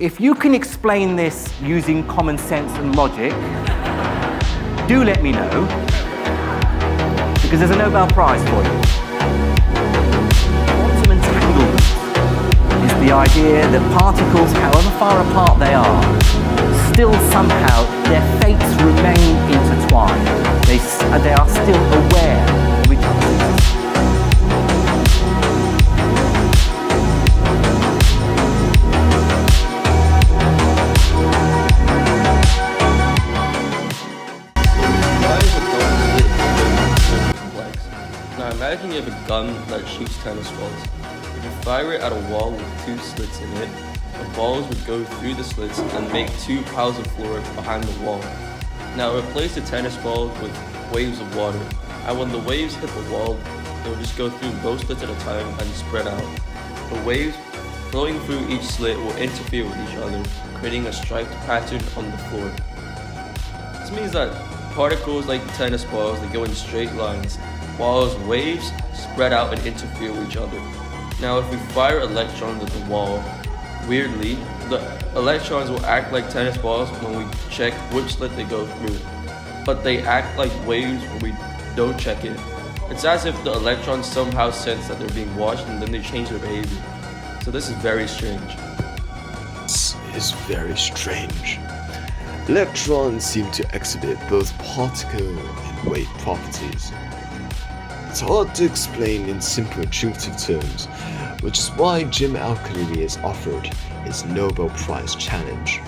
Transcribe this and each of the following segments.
If you can explain this using common sense and logic, do let me know, because there's a Nobel Prize for you. Quantum entanglement is the idea that particles, however far apart they are, still somehow, their fates remain intertwined. They are still aware of each other's existence. Now imagine you have a gun that shoots tennis balls. If you fire it at a wall with 2 slits in it, the balls would go through the slits and make 2 piles of fluid behind the wall. Now replace the tennis balls with waves of water, and when the waves hit the wall, they will just go through both slits at a time and spread out. The waves flowing through each slit will interfere with each other, creating a striped pattern on the floor. This means that particles like tennis balls, they go in straight lines, while waves spread out and interfere with each other. Now if we fire electrons at the wall, weirdly, the electrons will act like tennis balls when we check which slit they go through, but they act like waves when we don't check it. It's as if the electrons somehow sense that they're being watched and then they change their behavior. So this is very strange. This is very strange. Electrons seem to exhibit both particle and wave properties. It's hard to explain in simple intuitive terms, which is why Jim Khalili has offered his Nobel Prize challenge.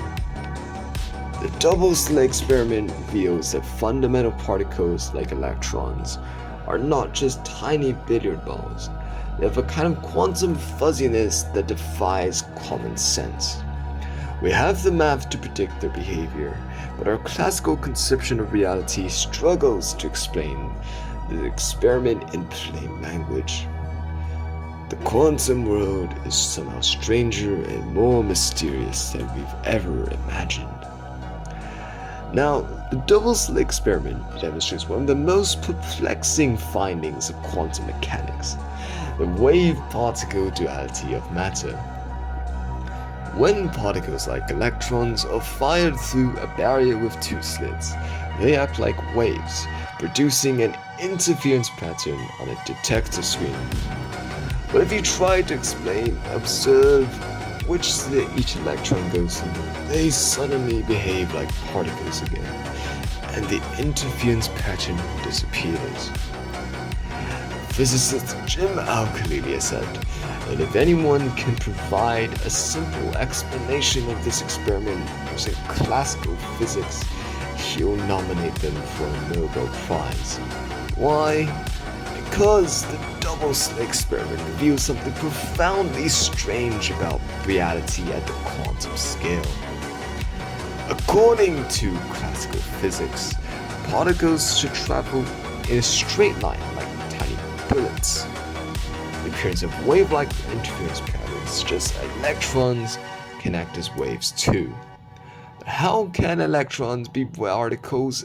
The double-slit experiment reveals that fundamental particles like electrons are not just tiny billiard balls. They have a kind of quantum fuzziness that defies common sense. We have the math to predict their behavior, but our classical conception of reality struggles to explain the experiment in plain language. The quantum world is somehow stranger and more mysterious than we've ever imagined. Now, the double-slit experiment demonstrates one of the most perplexing findings of quantum mechanics, the wave-particle duality of matter. When particles like electrons are fired through a barrier with 2 slits, they act like waves, producing an interference pattern on a detector screen. But if you try to observe which slit each electron goes through, they suddenly behave like particles again, and the interference pattern disappears. Physicist Jim Khalili has said that if anyone can provide a simple explanation of this experiment using classical physics, he'll nominate them for a Nobel Prize. Why? Because the double-slit experiment reveals something profoundly strange about reality at the quantum scale. According to classical physics, particles should travel in a straight line like tiny bullets. The appearance of wave-like interference patterns suggest that electrons can act as waves too. But how can electrons be particles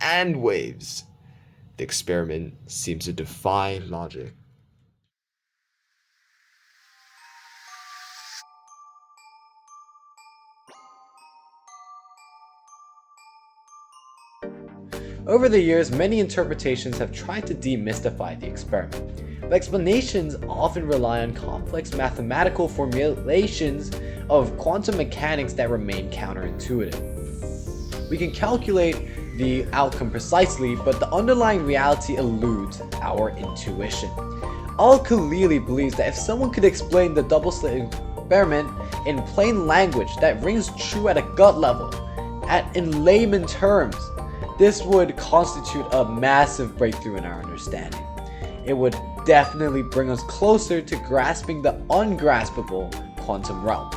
and waves? The experiment seems to defy logic. Over the years, many interpretations have tried to demystify the experiment, but explanations often rely on complex mathematical formulations of quantum mechanics that remain counterintuitive. We can calculate the outcome precisely, but the underlying reality eludes our intuition. Khalili believes that if someone could explain the double-slit experiment in plain language that rings true at a gut level, in layman terms, this would constitute a massive breakthrough in our understanding. It would definitely bring us closer to grasping the ungraspable quantum realm.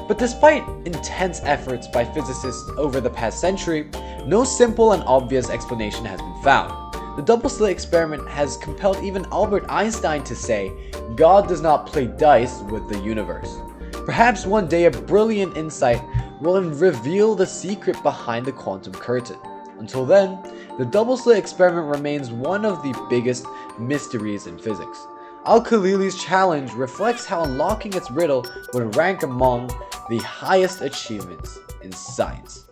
But despite intense efforts by physicists over the past century, no simple and obvious explanation has been found. The double-slit experiment has compelled even Albert Einstein to say, "God does not play dice with the universe." Perhaps one day a brilliant insight will reveal the secret behind the quantum curtain. Until then, the double-slit experiment remains one of the biggest mysteries in physics. Khalili's challenge reflects how unlocking its riddle would rank among the highest achievements in science.